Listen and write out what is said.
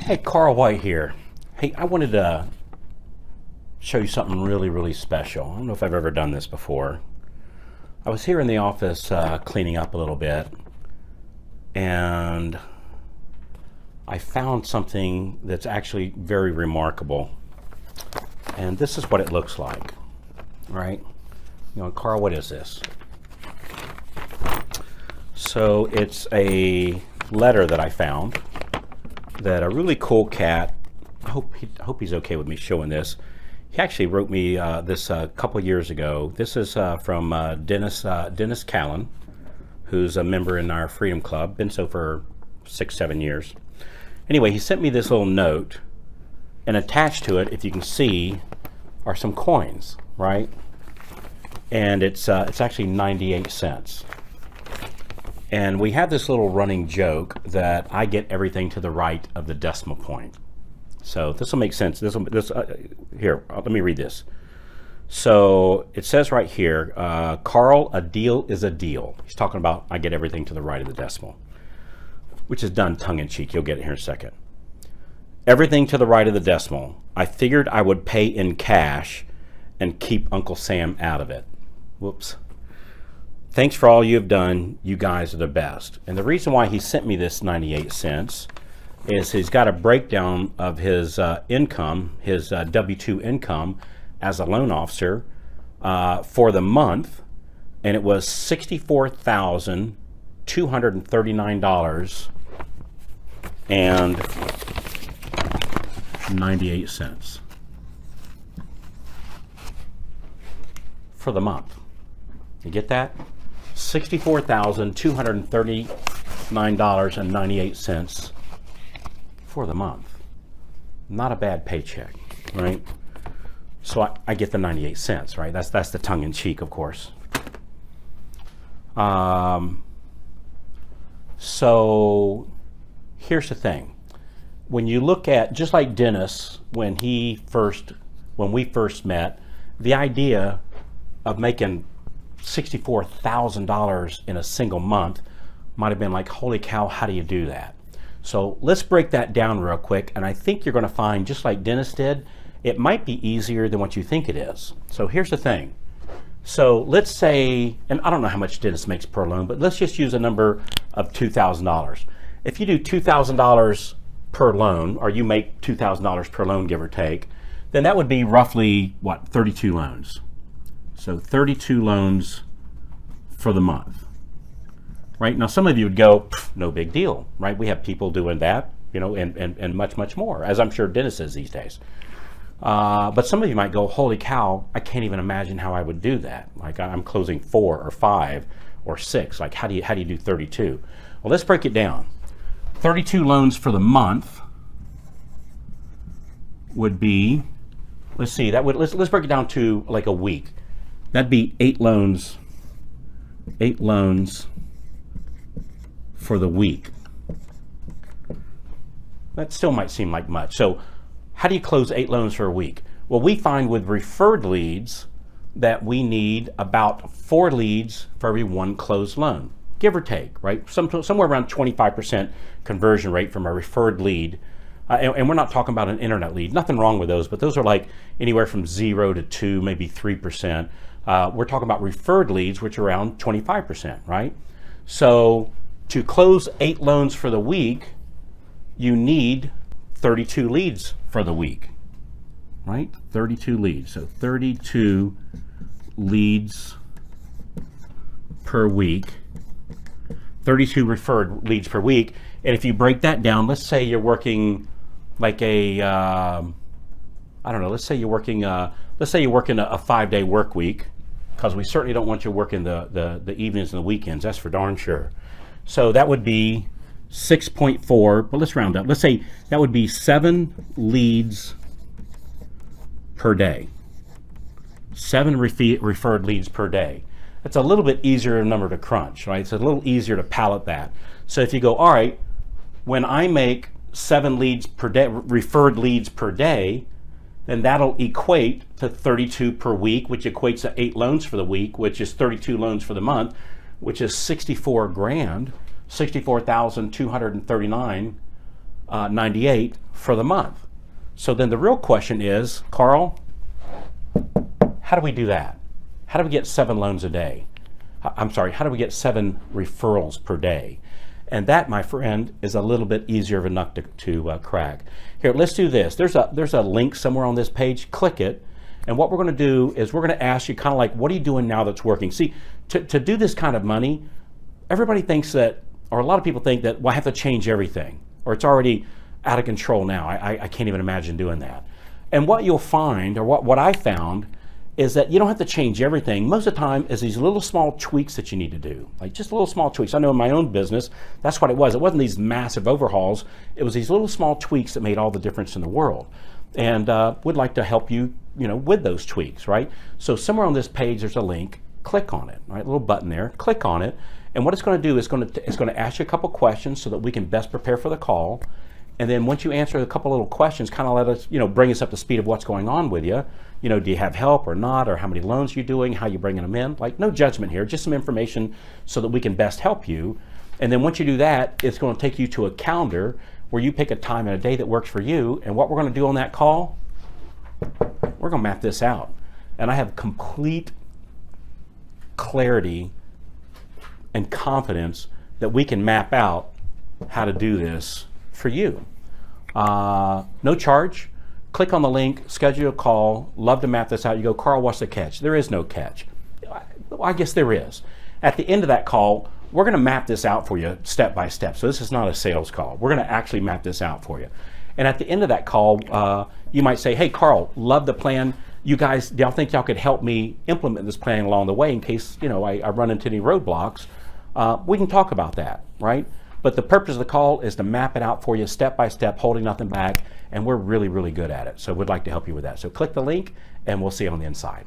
Hey, Carl White here. Hey, I wanted to show you something really special. I don't know if I've ever done this before. I was here in the office cleaning up a little bit, and I found something that's actually very remarkable. And this is what it looks like, right? You know, Carl, what is this? So it's a letter that I found that a really cool cat, I hope he's okay with me showing this. He actually wrote me this a couple years ago. This is from Dennis Callan, who's a member in our Freedom Club, been so for 6-7 years. Anyway, he sent me this little note, and attached to it, if you can see, are some coins, right? And it's actually 98 cents. And we have this little running joke that I get everything to the right of the decimal point. So this will make sense. Here, let me read this. So it says right here, Carl, a deal is a deal. He's talking about I get everything to the right of the decimal, which is done tongue-in-cheek. You'll get it here in a second. Everything to the right of the decimal. I figured I would pay in cash and keep Uncle Sam out of it. Whoops. Thanks for all you have done. You guys are the best. And the reason why he sent me this 98 cents is he's got a breakdown of his income, his W-2 income as a loan officer for the month, and it was $64,239.98 for the month. You get that? $64,239.98 for the month. Not a bad paycheck, right? So I get the 98 cents, right? That's the tongue-in-cheek, of course. So here's the thing. When you look at, just like Dennis, when we first met, the idea of making $64,000 in a single month might have been like, holy cow, how do you do that? So let's break that down real quick, and I think you're going to find, just like Dennis did, it might be easier than what you think it is. So here's the thing. So let's say, and I don't know how much Dennis makes per loan, but let's just use a number of $2,000. If you do $2,000 per loan, or you make $2,000 per loan, give or take, then that would be roughly, what, 32 loans. So 32 loans for the month, right? Now, some of you would go, no big deal, right? We have people doing that, you know, and much more, as I'm sure Dennis is these days. But some of you might go, holy cow, I can't even imagine how I would do that. Like, I'm closing 4 or 5 or 6. Like, how do you do 32? Well, let's break it down. 32 loans for the month would be, let's see, let's break it down to like a week. That'd be 8 loans for the week. That still might seem like much. So how do you close 8 loans for a week? Well, we find with referred leads that we need about 4 leads for every 1 closed loan, give or take, right? Somewhere around 25% conversion rate from a referred lead. And we're not talking about an internet lead. Nothing wrong with those, but those are like anywhere from 0 to 2, maybe 3%. We're talking about referred leads, which are around 25%, right? So to close 8 loans for the week, you need 32 leads for the week, right? 32 leads. So 32 leads per week, 32 referred leads per week. And if you break that down, let's say you're working like a, I don't know, let's say you're working a 5-day work week, because we certainly don't want you working the evenings and the weekends, that's for darn sure. So that would be 6.4, but let's round up. Let's say that would be 7 leads per day. 7 referred leads per day. That's a little bit easier number to crunch, right? It's a little easier to pallet that. So if you go, all right, when I make 7 leads per day, referred leads per day, then that'll equate to 32 per week, which equates to 8 loans for the week, which is 32 loans for the month, which is 64 grand, 64,239.98 for the month. So then the real question is, Carl, how do we do that? How do we get 7 loans a day? I'm sorry, how do we get 7 referrals per day? And that, my friend, is a little bit easier of a nut to crack. Here, let's do this. There's a link somewhere on this page. Click it. And what we're going to do is we're going to ask you kind of like, what are you doing now that's working? See, to do this kind of money, everybody thinks that, or a lot of people think that, well, I have to change everything, or it's already out of control now. I can't even imagine doing that. And what you'll find, or what I found, is that you don't have to change everything. Most of the time is these little small tweaks that you need to do, like just little small tweaks. I know in my own business, that's what it was. It wasn't these massive overhauls. It was these little small tweaks that made all the difference in the world. And we'd like to help you, with those tweaks, right? So somewhere on this page, there's a link. Click on it, right? A little button there. Click on it. And what it's going to do is it's going to ask you a couple questions so that we can best prepare for the call. And then once you answer a couple little questions, kind of let us, bring us up to speed of what's going on with you. Do you have help or not, or how many loans you're doing, how you're bringing them in? Like, no judgment here, just some information so that we can best help you. And then once you do that, it's going to take you to a calendar where you pick a time and a day that works for you. And what we're going to do on that call, we're going to map this out. And I have complete clarity and confidence that we can map out how to do this for you. No charge. Click on the link, schedule a call. Love to map this out. You go, Carl, what's the catch? There is no catch. I guess there is. At the end of that call, we're going to map this out for you step by step. So this is not a sales call. We're going to actually map this out for you. And at the end of that call, you might say, hey, Carl, love the plan. You guys, y'all think y'all could help me implement this plan along the way in case, I run into any roadblocks? We can talk about that, right? But the purpose of the call is to map it out for you step by step, holding nothing back, and we're really, really good at it. So we'd like to help you with that. So click the link, and we'll see you on the inside.